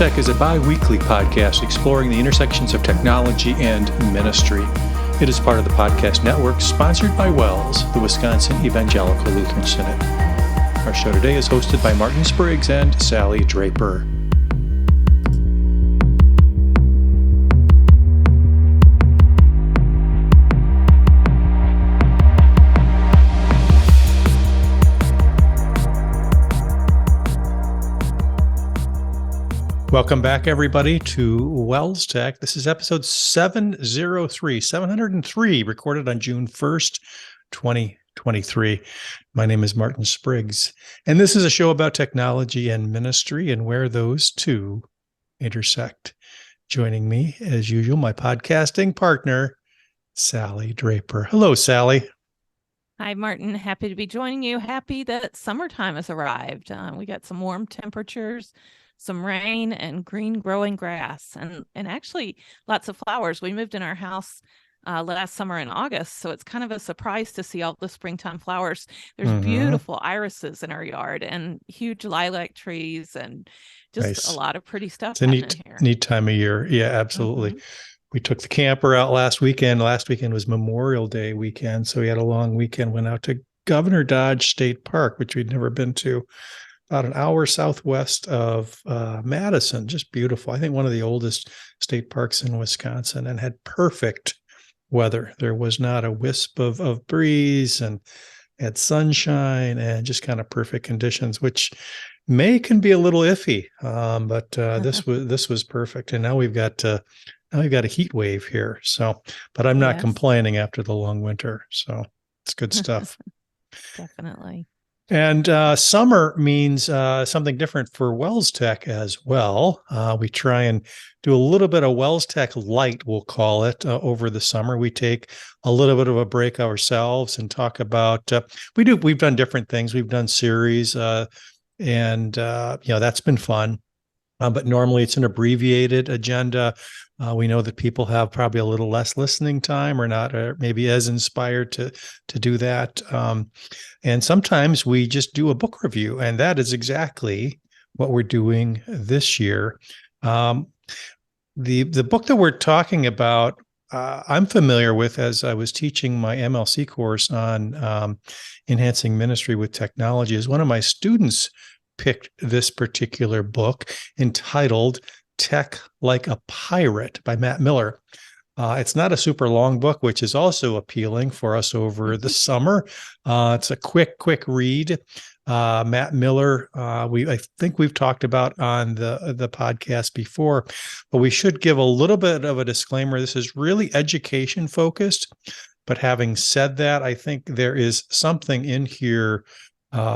WELSTech is a bi-weekly podcast exploring the intersections of technology and ministry. It is part of the podcast network sponsored by WELS, the Wisconsin Evangelical Lutheran Synod. Our show today is hosted by Martin Spriggs and Sally Draper. Welcome back, everybody, to WELSTech. This is episode 703, recorded on June 1st, 2023. My name is Martin Spriggs, and this is a show about technology and ministry and where those two intersect. Joining me, as usual, my podcasting partner, Sally Draper. Hello, Sally. Hi, Martin. Happy to be joining you. Happy that summertime has arrived. We got some warm temperatures, some rain, and green growing grass, and actually lots of flowers. We moved in our house last summer in August, so it's kind of a surprise to see all the springtime flowers. There's beautiful irises in our yard and huge lilac trees and just a lot of pretty stuff. It's a neat time of year. Yeah, absolutely. We took the camper out last weekend. Last weekend was Memorial Day weekend, so we had a long weekend. Went out to Governor Dodge State Park, which we'd never been to, about an hour southwest of Madison. Just beautiful. I think one of the oldest state parks in Wisconsin, and had perfect weather. There was not a wisp of breeze, and had sunshine and just kind of perfect conditions, which can be a little iffy. But this was perfect. And now we've got a heat wave here. So, but I'm not complaining after the long winter. So it's good stuff. Definitely. And summer means something different for WELSTech as well. We try and do a little bit of WELSTech light, we'll call it, over the summer. We take a little bit of a break ourselves and talk about, we've done different things. We've done series, and that's been fun. But normally it's an abbreviated agenda. We know that people have probably a little less listening time, or not, or maybe as inspired to do that. And sometimes we just do a book review, and that is exactly what we're doing this year. The book that we're talking about, I'm familiar with, as I was teaching my MLC course on enhancing ministry with technology. As one of my students picked this particular book, entitled Tech Like a Pirate by Matt Miller. It's not a super long book, which is also appealing for us over the summer. It's a quick read. Matt Miller, I think we've talked about on the podcast before, but we should give a little bit of a disclaimer. This is really education focused, but having said that, I think there is something in here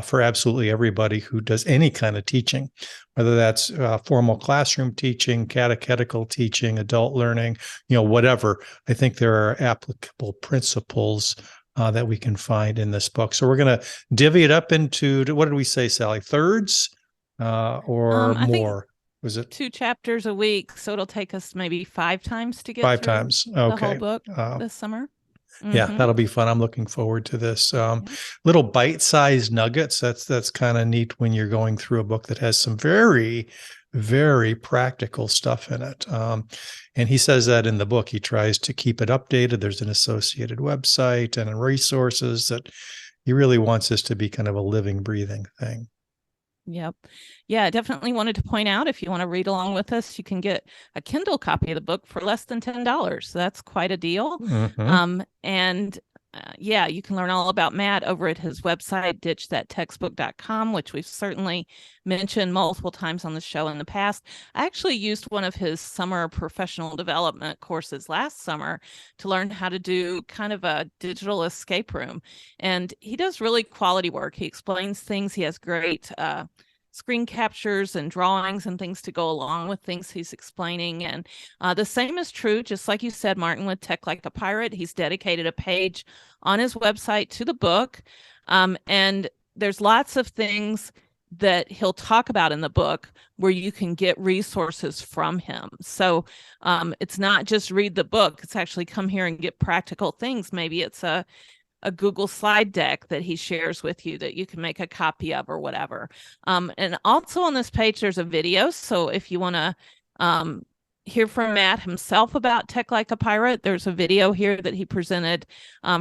for absolutely everybody who does any kind of teaching, whether that's formal classroom teaching, catechetical teaching, adult learning, whatever. I think there are applicable principles that we can find in this book. So we're going to divvy it up into, what did we say, Sally? Thirds or more? Was it 2 chapters a week? So it'll take us maybe 5 times to get through the whole book this summer. Yeah, that'll be fun. I'm looking forward to this. Little bite-sized nuggets. That's kind of neat when you're going through a book that has some very, very practical stuff in it. And he says that in the book. He tries to keep it updated. There's an associated website and resources that he really wants this to be kind of a living, breathing thing. Yep. Yeah, I definitely wanted to point out, if you want to read along with us, you can get a Kindle copy of the book for less than $10. So that's quite a deal. You can learn all about Matt over at his website, ditchthattextbook.com, which we've certainly mentioned multiple times on the show in the past. I actually used one of his summer professional development courses last summer to learn how to do kind of a digital escape room. And he does really quality work. He explains things. He has great screen captures and drawings and things to go along with things he's explaining. And the same is true, just like you said, Martin, with Tech Like a Pirate. He's dedicated a page on his website to the book. And there's lots of things that he'll talk about in the book where you can get resources from him. So it's not just read the book. It's actually come here and get practical things. Maybe it's a a Google slide deck that he shares with you that you can make a copy of or whatever. And also on this page, there's a video. So if you want to hear from Matt himself about Tech Like a Pirate, there's a video here that he presented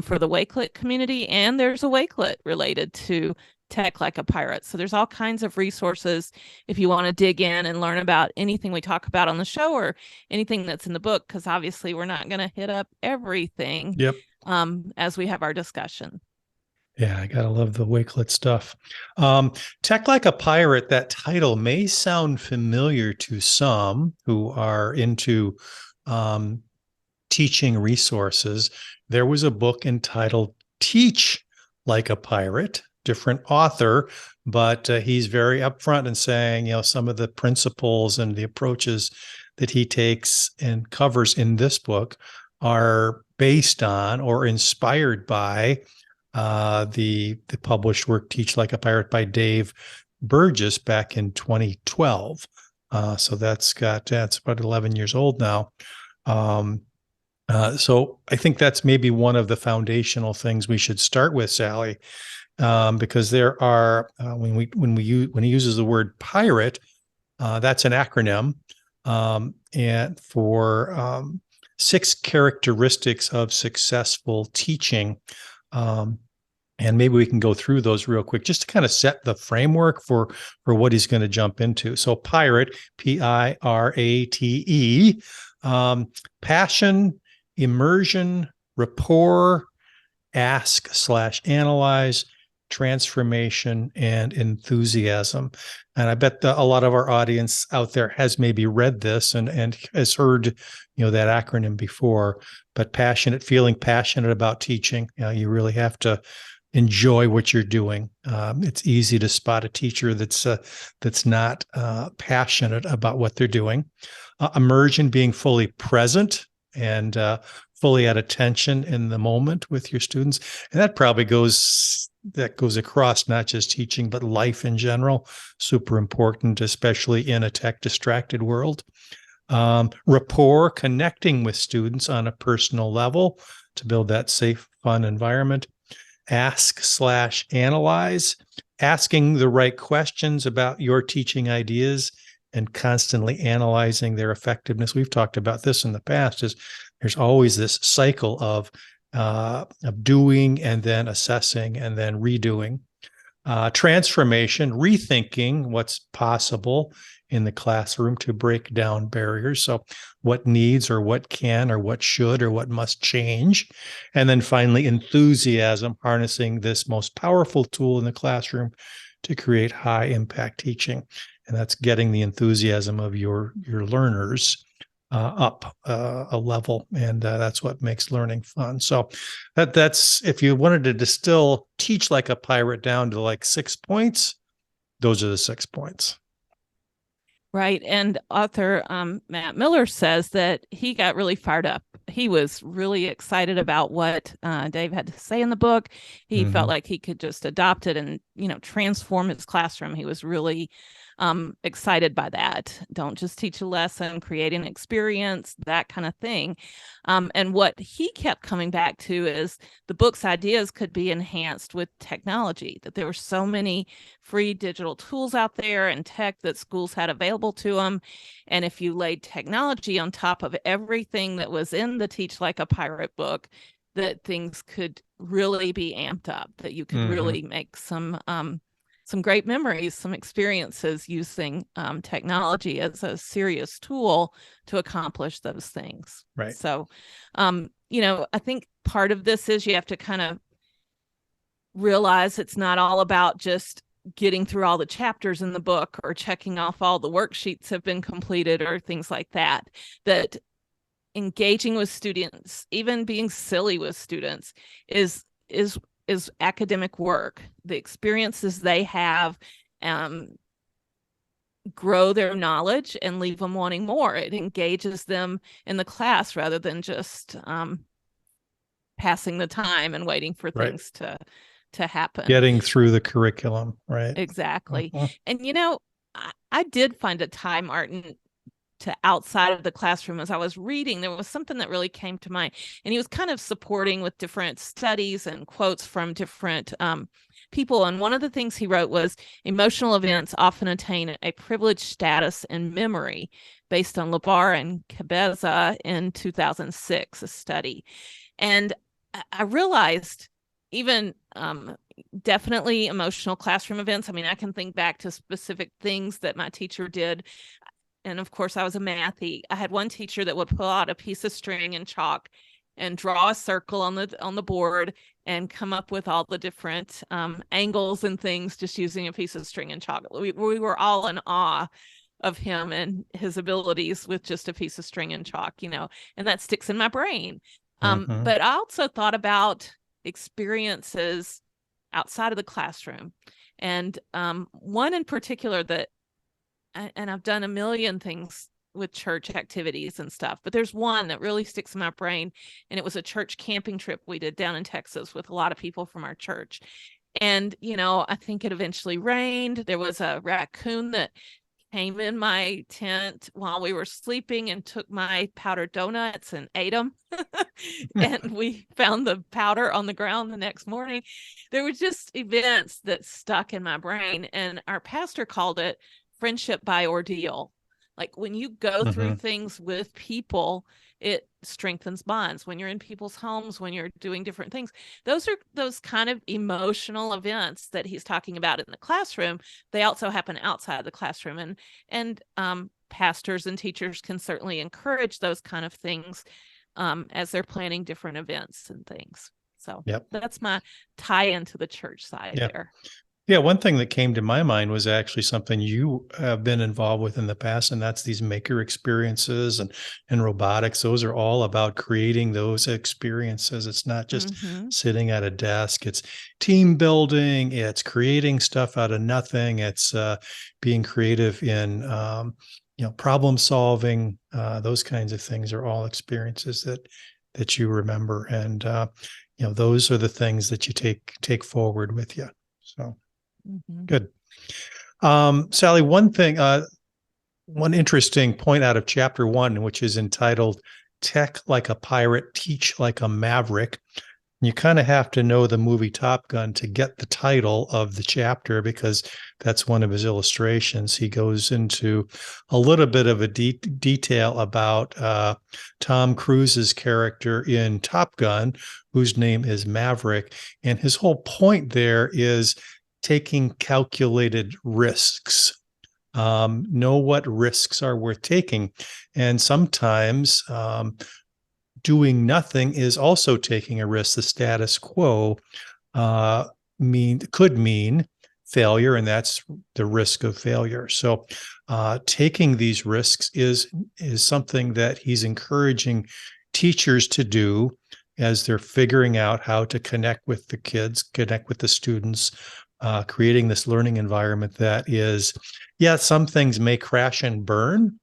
for the Wakelet community, and there's a Wakelet related to Tech Like a Pirate. So there's all kinds of resources if you want to dig in and learn about anything we talk about on the show or anything that's in the book, because obviously we're not going to hit up everything. Yep. As we have our discussion. Yeah, I gotta love the Wakelet stuff. Tech Like a Pirate, that title may sound familiar to some who are into teaching resources. There was a book entitled Teach Like a Pirate, different author, but he's very upfront in saying, some of the principles and the approaches that he takes and covers in this book are based on or inspired by the published work Teach Like a Pirate by Dave Burgess back in 2012. So that's about 11 years old now. So I think that's maybe one of the foundational things we should start with, Sally, because there are when he uses the word pirate, that's an acronym, and for 6 characteristics of successful teaching. And maybe we can go through those real quick just to kind of set the framework for what he's going to jump into. So pirate, Pirate, passion, immersion, rapport, ask/analyze, transformation, and enthusiasm. And I bet a lot of our audience out there has maybe read this and has heard, that acronym before. But feeling passionate about teaching, you really have to enjoy what you're doing. It's easy to spot a teacher that's not passionate about what they're doing. Immersion, being fully present and fully at attention in the moment with your students, and that probably goes across not just teaching but life in general. Super important, especially in a tech distracted world. Rapport, connecting with students on a personal level to build that safe, fun environment. Ask/analyze, asking the right questions about your teaching ideas and constantly analyzing their effectiveness. We've talked about this in the past, is there's always this cycle of doing and then assessing and then redoing. Transformation, rethinking what's possible in the classroom to break down barriers. So what needs or what can or what should or what must change. And then finally, enthusiasm, harnessing this most powerful tool in the classroom to create high impact teaching. And that's getting the enthusiasm of your learners up a level. And that's what makes learning fun. So that's, if you wanted to distill Teach Like a Pirate down to like 6 points, those are the 6 points. Right. And author Matt Miller says that he got really fired up. He was really excited about what Dave had to say in the book. He felt like he could just adopt it and, transform his classroom. He was really excited by that. Don't just teach a lesson, create an experience, that kind of thing. And what he kept coming back to is the book's ideas could be enhanced with technology, that there were so many free digital tools out there and tech that schools had available to them. And if you laid technology on top of everything that was in the Teach Like a Pirate book, that things could really be amped up, that you could really make some great memories, some experiences using technology as a serious tool to accomplish those things. Right. So, I think part of this is you have to kind of realize it's not all about just getting through all the chapters in the book or checking off all the worksheets have been completed or things like that, that engaging with students, even being silly with students is academic work. The experiences they have grow their knowledge and leave them wanting more. It engages them in the class rather than just passing the time and waiting for things to happen. Getting through the curriculum, right? Exactly. And I did find a time, Martin, to outside of the classroom. As I was reading, there was something that really came to mind, and he was kind of supporting with different studies and quotes from different people. And one of the things he wrote was emotional events often attain a privileged status in memory, based on Labar and Cabeza in 2006, a study. And I realized even definitely emotional classroom events. I mean, I can think back to specific things that my teacher did. And of course, I was a mathy. I had one teacher that would pull out a piece of string and chalk and draw a circle on the board and come up with all the different angles and things just using a piece of string and chalk. We were all in awe of him and his abilities with just a piece of string and chalk, and that sticks in my brain. But I also thought about experiences outside of the classroom. And one in particular that, and I've done a million things with church activities and stuff, but there's one that really sticks in my brain. And it was a church camping trip we did down in Texas with a lot of people from our church. And, I think it eventually rained. There was a raccoon that came in my tent while we were sleeping and took my powdered donuts and ate them. And we found the powder on the ground the next morning. There were just events that stuck in my brain. And our pastor called it friendship by ordeal. Like when you go through things with people, it strengthens bonds. When you're in people's homes, when you're doing different things, those are those kind of emotional events that he's talking about in the classroom. They also happen outside the classroom, and pastors and teachers can certainly encourage those kind of things as they're planning different events and things. So that's my tie into the church side there. Yeah, one thing that came to my mind was actually something you have been involved with in the past, and that's these maker experiences and robotics. Those are all about creating those experiences. It's not just sitting at a desk. It's team building. It's creating stuff out of nothing. It's being creative in problem solving. Those kinds of things are all experiences that you remember, and those are the things that you take forward with you. So. Good. Sally, one interesting point out of chapter 1, which is entitled Tech Like a Pirate, Teach Like a Maverick. You kind of have to know the movie Top Gun to get the title of the chapter, because that's one of his illustrations. He goes into a little bit of a detail about Tom Cruise's character in Top Gun, whose name is Maverick. And his whole point there is taking calculated risks. Know what risks are worth taking. And sometimes doing nothing is also taking a risk. The status quo could mean failure, and that's the risk of failure. So taking these risks is something that he's encouraging teachers to do as they're figuring out how to connect with the kids, connect with the students, creating this learning environment that is, some things may crash and burn,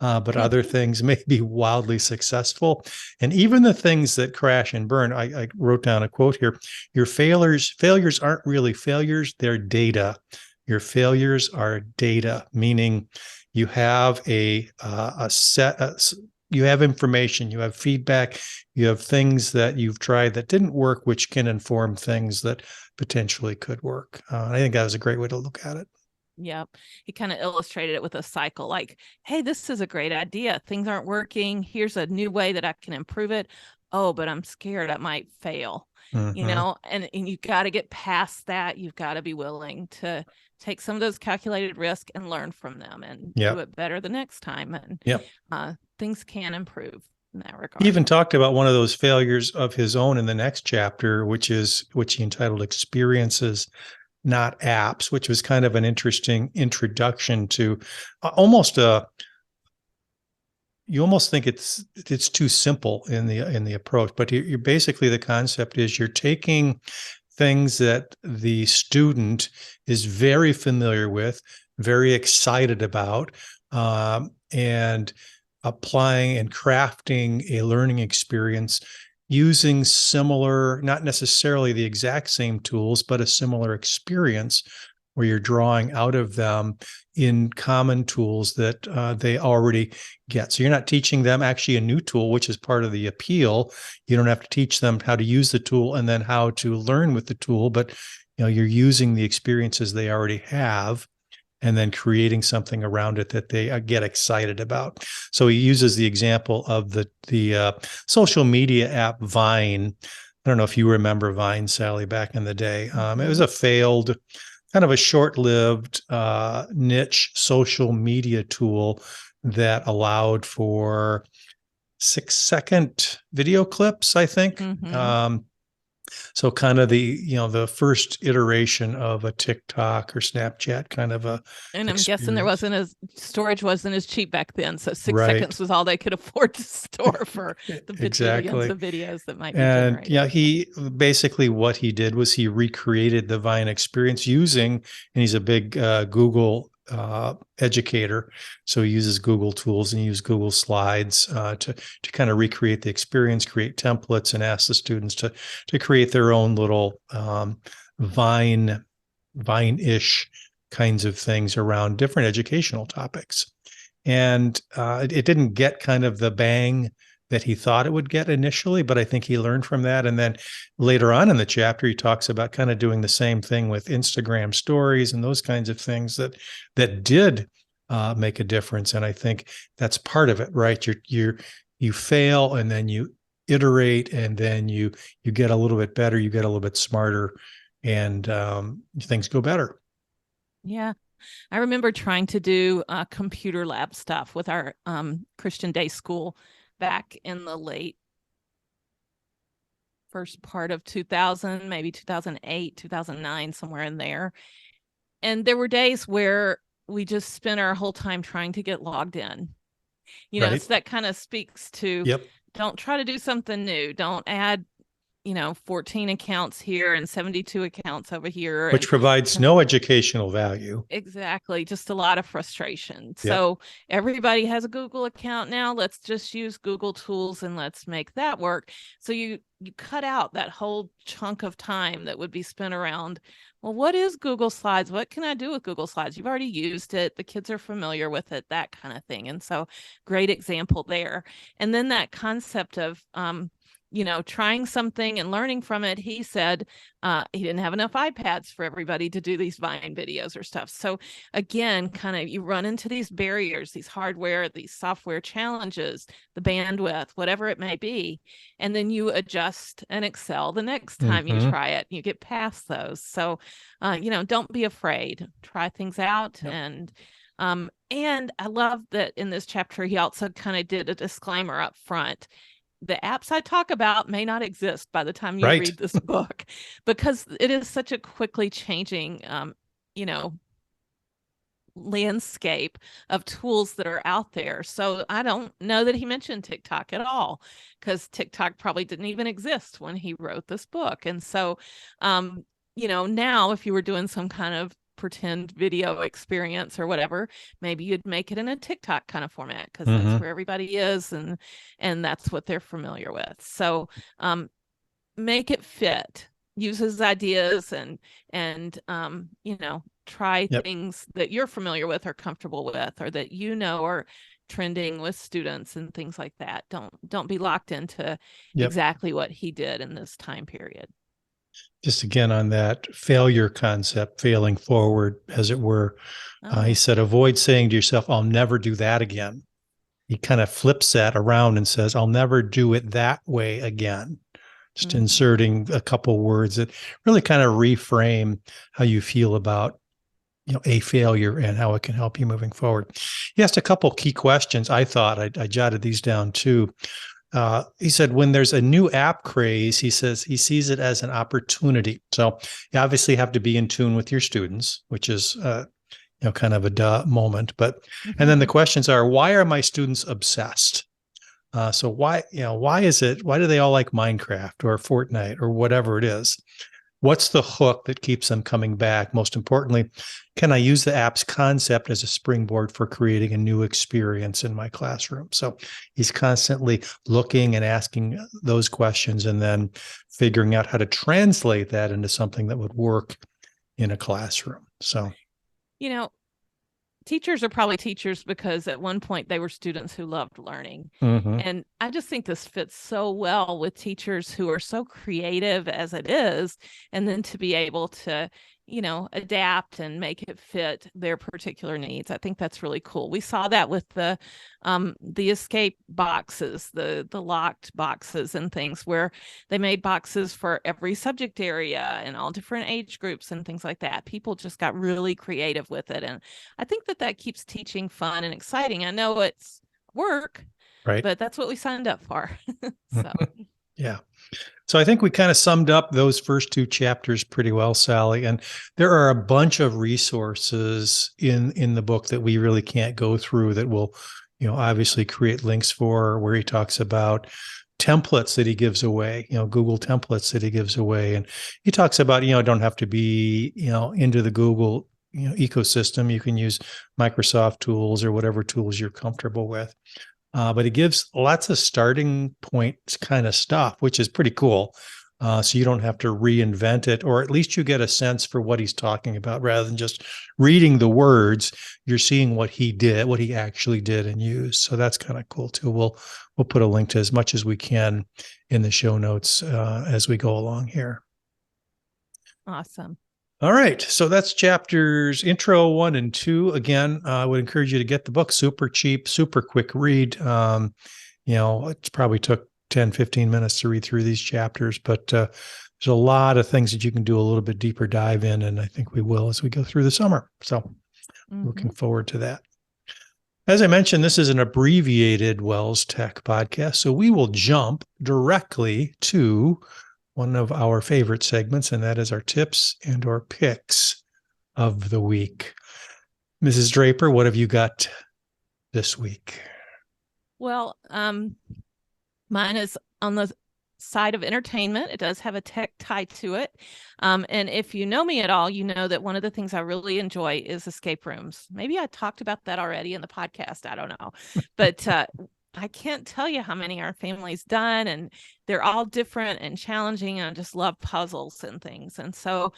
but other things may be wildly successful. And even the things that crash and burn, I wrote down a quote here: your failures aren't really failures, they're data. Your failures are data, meaning you have you have information, you have feedback, you have things that you've tried that didn't work, which can inform things that potentially could work. I think that was a great way to look at it. Yeah. He kind of illustrated it with a cycle, like, hey, this is a great idea. Things aren't working. Here's a new way that I can improve it. Oh, but I'm scared I might fail, and you got to get past that. You've got to be willing to take some of those calculated risks and learn from them and do it better the next time. And things can improve in that regard. He even talked about one of those failures of his own in the next chapter, which he entitled Experiences, Not Apps, which was kind of an interesting introduction to you almost think it's too simple in the approach, but you're basically, the concept is you're taking things that the student is very familiar with, very excited about, and applying and crafting a learning experience using similar, not necessarily the exact same tools, but a similar experience where you're drawing out of them in common tools that they already get. So you're not teaching them actually a new tool, which is part of the appeal. You don't have to teach them how to use the tool and then how to learn with the tool, but you're using the experiences they already have and then creating something around it that they get excited about. So he uses the example of the social media app Vine. I don't know if you remember Vine, Sally, back in the day. It was a failed, kind of a short-lived niche social media tool that allowed for 6-second video clips, I think. So kind of the first iteration of a TikTok or Snapchat kind of a And I'm experience. guessing storage wasn't as cheap back then. So 6 seconds was all they could afford to store for the bajillions of videos that might be And generated. he basically, what he did was he recreated the Vine experience using, and he's a big Google educator, so he uses Google tools and he uses Google Slides to kind of recreate the experience, create templates, and ask the students to create their own little Vine-ish kinds of things around different educational topics. And it didn't get kind of the bang that he thought it would get initially, but I think he learned from that. And then later on in the chapter, he talks about kind of doing the same thing with Instagram stories and those kinds of things that did make a difference. And I think that's part of it, right? You fail and then you iterate, and then you get a little bit better, you get a little bit smarter, and things go better. Yeah. I remember trying to do computer lab stuff with our Christian day school back in the first part of 2000, maybe 2008, 2009, somewhere in there. And there were days where we just spent our whole time trying to get logged in. Right. So that kind of speaks to, don't try to do something new. Don't add 14 accounts here and 72 accounts over here. Which provides no educational value. Exactly. Just a lot of frustration. So everybody has a Google account now. Let's just use Google tools and let's make that work. So you cut out that whole chunk of time that would be spent around, well, what is Google Slides? What can I do with Google Slides? You've already used it. The kids are familiar with it, that kind of thing. And so great example there. And then that concept of, trying something and learning from it. He said he didn't have enough iPads for everybody to do these Vine videos or stuff. So again, kind of you run into these barriers, these hardware, these software challenges, the bandwidth, whatever it may be. And then you adjust and excel the next time you try it. You get past those. So, don't be afraid. Try things out. And I love that in this chapter, he also kind of did a disclaimer up front. The apps I talk about may not exist by the time you read this book, because it is such a quickly changing, landscape of tools that are out there. So I don't know that he mentioned TikTok at all, because TikTok probably didn't even exist when he wrote this book. And so, now if you were doing some kind of pretend video experience or whatever, maybe you'd make it in a TikTok kind of format, because that's where everybody is and that's what they're familiar with. So make it fit, use his ideas and try things that you're familiar with or comfortable with, or that are trending with students and things like that. Don't be locked into exactly what he did in this time period. Just again on that failure concept, failing forward, as it were. He said, avoid saying to yourself, I'll never do that again. He kind of flips that around and says, I'll never do it that way again. Just inserting a couple words that really kind of reframe how you feel about a failure and how it can help you moving forward. He asked a couple key questions. I thought I jotted these down too. He said, when there's a new app craze, he says he sees it as an opportunity. So you obviously have to be in tune with your students, which is, kind of a duh moment. But, and then the questions are, why are my students obsessed? So why do they all like Minecraft or Fortnite or whatever it is? What's the hook that keeps them coming back? Most importantly, can I use the app's concept as a springboard for creating a new experience in my classroom? So he's constantly looking and asking those questions and then figuring out how to translate that into something that would work in a classroom. So, You know, teachers are probably teachers because at one point they were students who loved learning. mhm. And I just think this fits so well with teachers who are so creative as it is, and then to be able to, adapt and make it fit their particular needs. I think that's really cool. We saw that with the escape boxes, the locked boxes and things, where they made boxes for every subject area and all different age groups and things like that. People just got really creative with it, and I think that keeps teaching fun and exciting. I know it's work, Right. but that's what we signed up for. So, Yeah. So I think we kind of summed up those first two chapters pretty well, Sally. And there are a bunch of resources in the book that we really can't go through that will, obviously create links for, where he talks about templates that he gives away, Google templates that he gives away. And he talks about, don't have to be, into the Google, ecosystem. You can use Microsoft tools or whatever tools you're comfortable with. But it gives lots of starting point kind of stuff, which is pretty cool. So you don't have to reinvent it, or at least you get a sense for what he's talking about rather than just reading the words. You're seeing what he did, what he actually did and used. So that's kind of cool too. We'll put a link to as much as we can in the show notes as we go along here. awesome. All right. So that's chapters intro 1 and 2. Again, I would encourage you to get the book. Super cheap, super quick read. It probably took 10, 15 minutes to read through these chapters, but there's a lot of things that you can do a little bit deeper dive in. And I think we will as we go through the summer. So looking forward to that. As I mentioned, this is an abbreviated WELSTech podcast. So we will jump directly to one of our favorite segments, and that is our tips and or picks of the week. Mrs. Draper, what have you got this week? Well, mine is on the side of entertainment. It does have a tech tie to it. And if you know me at all, you know that one of the things I really enjoy is escape rooms. Maybe I talked about that already in the podcast. I don't know. But I can't tell you how many our family's done, and they're all different and challenging. And I just love puzzles and things. And so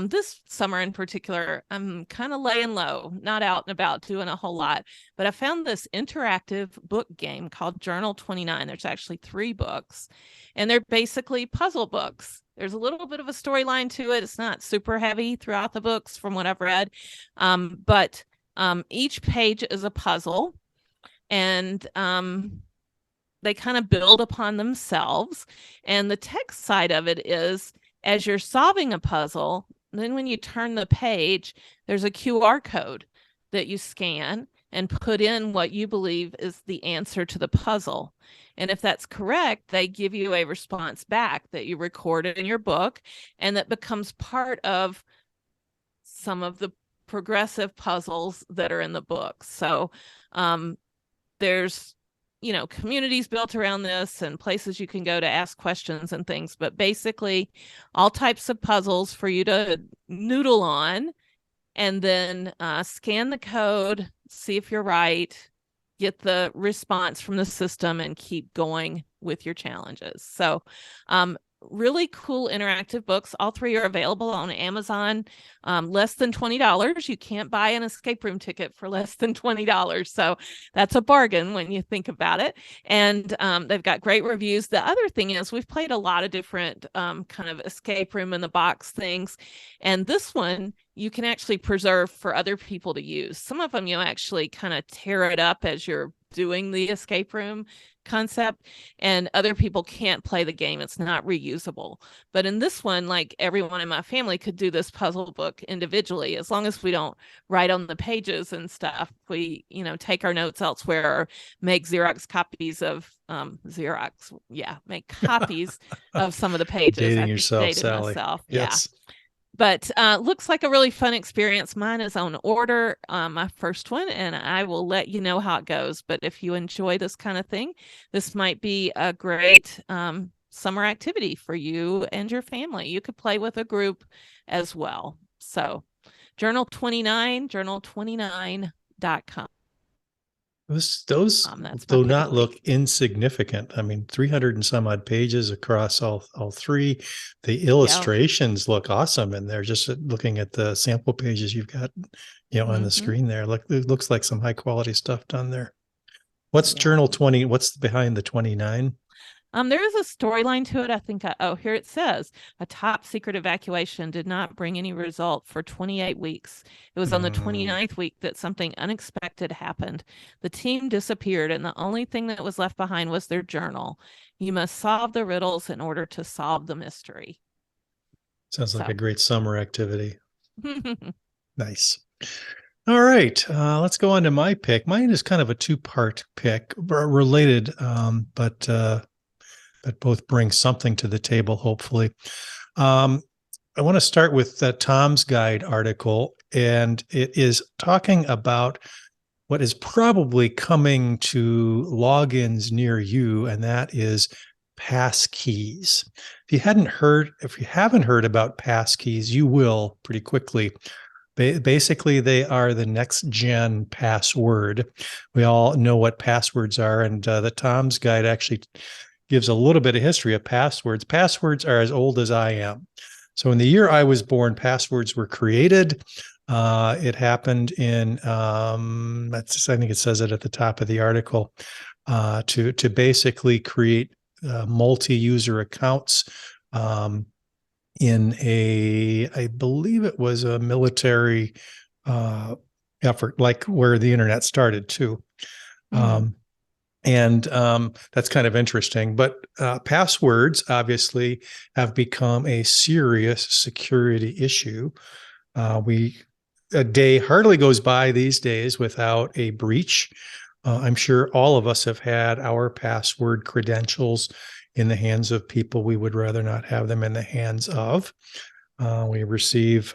this summer in particular, I'm kind of laying low, not out and about doing a whole lot. But I found this interactive book game called Journal 29. There's actually 3 books, and they're basically puzzle books. There's a little bit of a storyline to it. It's not super heavy throughout the books from what I've read. But each page is a puzzle, and they kind of build upon themselves. And the text side of it is, as you're solving a puzzle, then when you turn the page, there's a QR code that you scan and put in what you believe is the answer to the puzzle. And if that's correct, they give you a response back that you recorded in your book, and that becomes part of some of the progressive puzzles that are in the book. So there's communities built around this and places you can go to ask questions and things, but basically all types of puzzles for you to noodle on, and then scan the code, see if you're right, get the response from the system, and keep going with your challenges. So really cool interactive books. All 3 are available on Amazon, less than $20. You can't buy an escape room ticket for less than $20. So that's a bargain when you think about it. And they've got great reviews. The other thing is, we've played a lot of different kind of escape room in the box things. And this one, you can actually preserve for other people to use. Some of them, you actually kind of tear it up as you're doing the escape room concept, and other people can't play the game. It's not reusable. But in this one, like, everyone in my family could do this puzzle book individually, as long as we don't write on the pages and stuff. We, take our notes elsewhere, or make Xerox copies of make copies of some of the pages. Dating I've yourself, dated Sally. myself. Yes. Yeah. But looks like a really fun experience. Mine is on order, my first one, and I will let you know how it goes. But if you enjoy this kind of thing, this might be a great summer activity for you and your family. You could play with a group as well. So Journal 29, journal29.com. Those That's my do pick of not the week. look insignificant. I mean, 300 and some odd pages across all three. The Yeah. illustrations look awesome, and they're just looking at the sample pages you've got, on the Mm-hmm. screen there. Look, it looks like some high quality stuff done there. What's Yeah. Journal 20? What's behind the 29? There is a storyline to it. I think here it says a top secret evacuation did not bring any result for 28 weeks. It was on the Mm, 29th week that something unexpected happened. The team disappeared, and the only thing that was left behind was their journal. You must solve the riddles in order to solve the mystery. sounds like a So, great summer activity. Nice. All right, let's go on to my pick. Mine is kind of a two-part pick, related, but both bring something to the table, hopefully. Um, I want to start with the Tom's Guide article, and it is talking about what is probably coming to logins near you, and that is passkeys. If you haven't heard about passkeys, you will pretty quickly. Basically, they are the next gen password. We all know what passwords are, and the Tom's Guide actually gives a little bit of history of passwords. Passwords are as old as I am. So, in the year I was born, passwords were created. It happened in I think it says it at the top of the article, to basically create multi-user accounts. In I believe it was a military effort, like where the internet started too. mm-hmm. And that's kind of interesting. But passwords obviously have become a serious security issue. We A day hardly goes by these days without a breach. I'm sure all of us have had our password credentials in the hands of people we would rather not have them in the hands of. We receive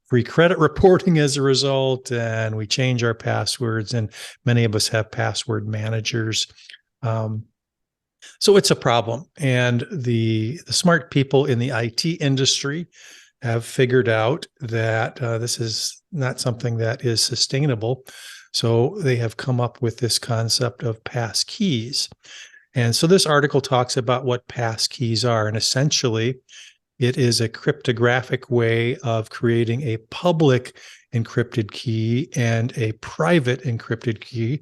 free credit reporting as a result, and we change our passwords, and many of us have password managers. Um, so it's a problem. And the smart people in the IT industry have figured out that this is not something that is sustainable. So they have come up with this concept of pass keys. And so this article talks about what pass keys are. And essentially, it is a cryptographic way of creating a public encrypted key and a private encrypted key.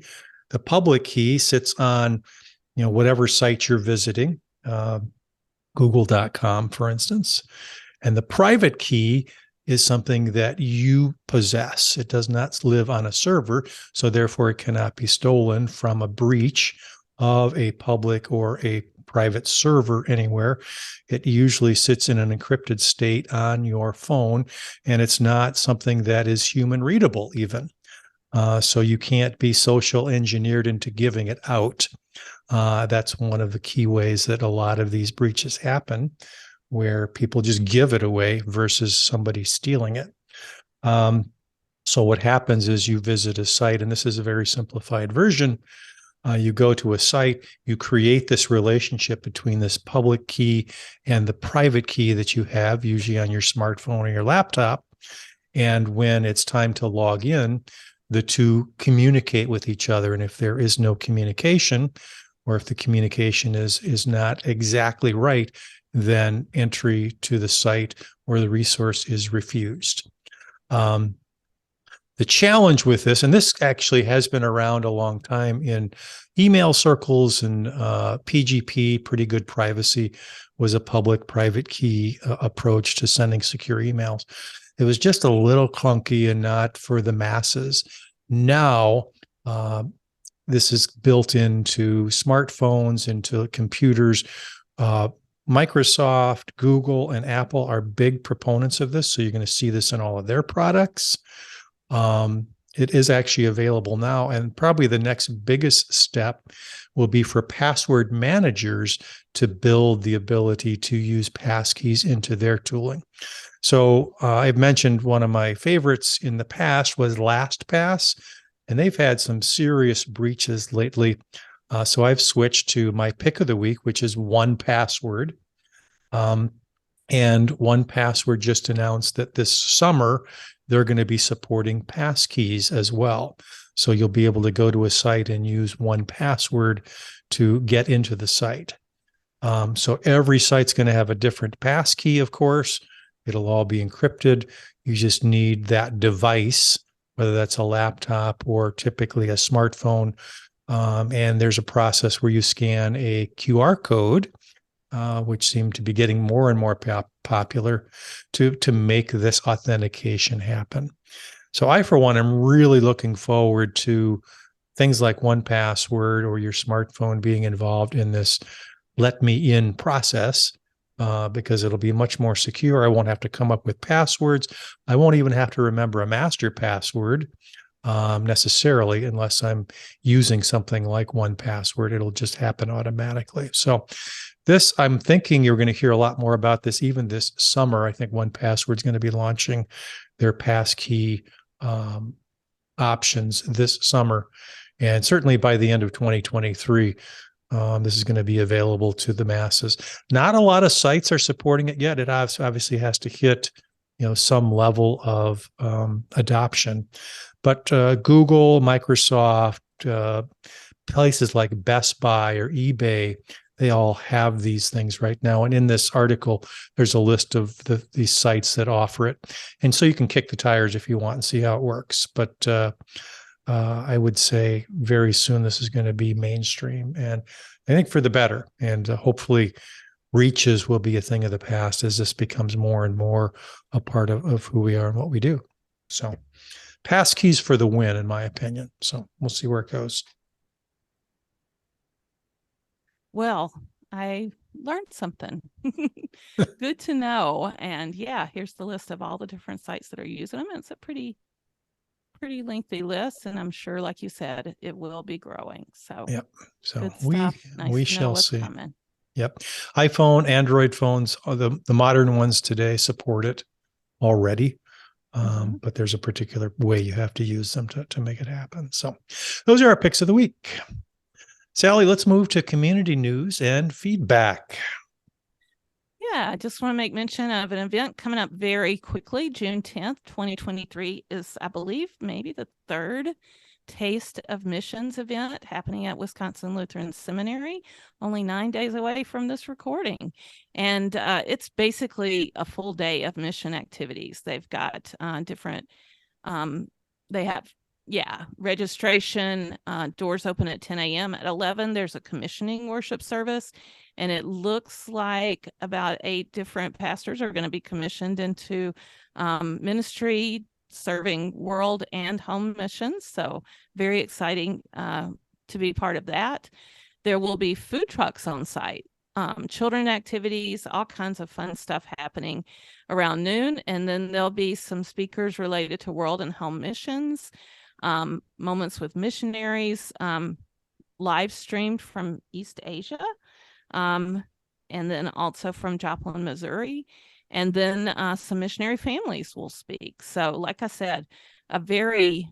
The public key sits on, whatever site you're visiting, google.com, for instance. And the private key is something that you possess. It does not live on a server, so therefore it cannot be stolen from a breach of a public or a private server anywhere. It usually sits in an encrypted state on your phone, and it's not something that is human readable even. So you can't be social engineered into giving it out. That's one of the key ways that a lot of these breaches happen, where people just give it away versus somebody stealing it. So what happens is you visit a site, and this is a very simplified version. You go to a site, you create this relationship between this public key and the private key that you have, usually on your smartphone or your laptop. And when it's time to log in, the two communicate with each other. And if there is no communication, or if the communication is not exactly right, then entry to the site or the resource is refused. The challenge with this, and this actually has been around a long time in email circles and PGP, pretty good privacy, was a public private key approach to sending secure emails. It was just a little clunky and not for the masses. Now, this is built into smartphones, into computers. Microsoft, Google, and Apple are big proponents of this. So you're going to see this in all of their products. It is actually available now. And probably the next biggest step will be for password managers to build the ability to use passkeys into their tooling. So I've mentioned one of my favorites in the past was LastPass, and they've had some serious breaches lately. So I've switched to my pick of the week, which is 1Password. And 1Password just announced that this summer they're going to be supporting passkeys as well. So you'll be able to go to a site and use 1Password to get into the site. So every site's going to have a different passkey, of course. It'll all be encrypted. You just need that device, whether that's a laptop or typically a smartphone. And there's a process where you scan a QR code, which seem to be getting more and more popular to make this authentication happen. So I, for one, am really looking forward to things like 1Password or your smartphone being involved in this let me in process, because it'll be much more secure. I won't have to come up with passwords. I won't even have to remember a master password necessarily, unless I'm using something like 1Password. It'll just happen automatically. So this, I'm thinking you're going to hear a lot more about this even this summer. I think 1Password is going to be launching their passkey options this summer. And certainly by the end of 2023, this is going to be available to the masses. Not a lot of sites are supporting it yet. It obviously has to hit, some level of adoption. But Google, Microsoft, places like Best Buy or eBay, they all have these things right now. And in this article, there's a list of these sites that offer it. And so you can kick the tires if you want and see how it works. But I would say very soon this is going to be mainstream, and I think for the better. And hopefully reaches will be a thing of the past as this becomes more and more a part of who we are and what we do. So passkeys for the win, in my opinion. So we'll see where it goes. Well, I learned something. Good to know. And yeah, here's the list of all the different sites that are using them. It's a pretty lengthy list, and I'm sure, like you said, it will be growing. So yep. So good stuff. Nice we to know shall what's see. coming. Yep. iPhone, Android phones, the modern ones today support it already. But there's a particular way you have to use them to make it happen. So those are our picks of the week. Sally, let's move to community news and feedback. Yeah, I just want to make mention of an event coming up very quickly. June 10th, 2023 is, I believe, maybe the third Taste of Missions event happening at Wisconsin Lutheran Seminary, only 9 days away from this recording. And it's basically a full day of mission activities. They've got different, they have, registration, doors open at 10 a.m. At 11, there's a commissioning worship service. And it looks like about 8 different pastors are going to be commissioned into ministry, serving world and home missions. So very exciting to be part of that. There will be food trucks on site, children activities, all kinds of fun stuff happening around noon. And then there'll be some speakers related to world and home missions, moments with missionaries, live streamed from East Asia, and then also from Joplin, Missouri. And then some missionary families will speak. So like I said, a very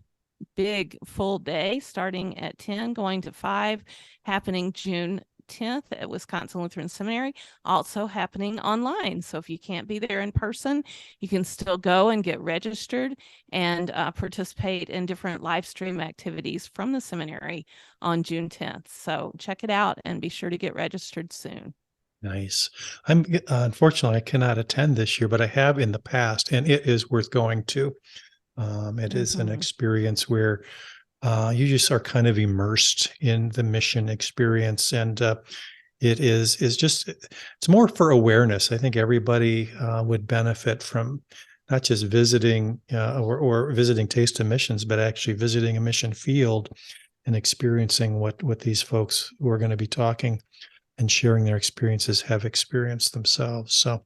big full day starting at 10, going to 5, happening June 10th at Wisconsin Lutheran Seminary, also happening online. So if you can't be there in person, you can still go and get registered and participate in different live stream activities from the seminary on June 10th. So check it out and be sure to get registered soon. Nice. I'm unfortunately I cannot attend this year, but I have in the past, and it is worth going to. It is an experience where you just are kind of immersed in the mission experience, and it is just, it's more for awareness. I think everybody would benefit from not just visiting or visiting Taste of Missions, but actually visiting a mission field and experiencing what these folks who are going to be talking and sharing their experiences have experienced themselves. So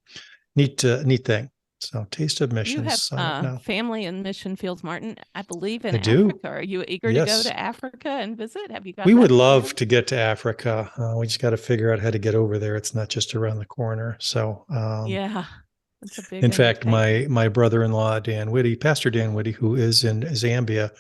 neat thing. So Taste of Missions. You have family in mission fields, Martin, I believe, in I do. Africa. Are you eager to go to Africa and visit? Have you got We that would love planned? to get to Africa. We just got to figure out how to get over there. It's not just around the corner. So Yeah, it's a big in fact, undertaking. my brother-in-law, Dan Whitty, Pastor Dan Whitty, who is in Zambia,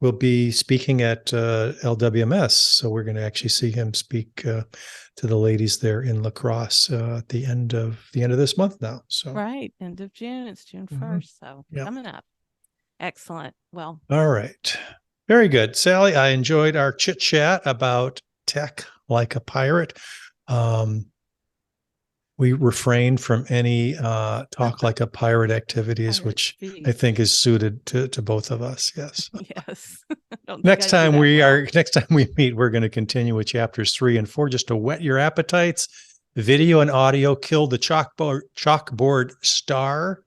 will be speaking at LWMS. So we're going to actually see him speak to the ladies there in La Crosse at the end of this month now. So right, end of June. It's June 1st. So coming up. Excellent. Well, all right. Very good. Sally, I enjoyed our chit chat about tech like a pirate. We refrain from any talk like a pirate activities, pirate which speak. I think is suited to both of us. Yes. Yes. Next time we meet, we're going to continue with chapters 3 and 4 just to whet your appetites. Video and audio kill the chalkboard star.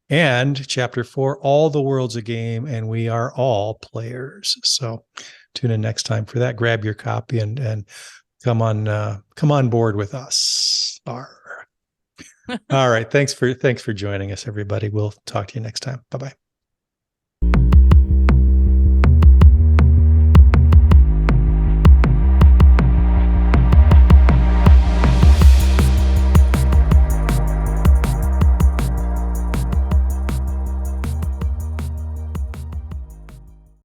And chapter 4, all the world's a game and we are all players. So tune in next time for that. Grab your copy and come on board with us. All right. Thanks for joining us, everybody. We'll talk to you next time. Bye-bye.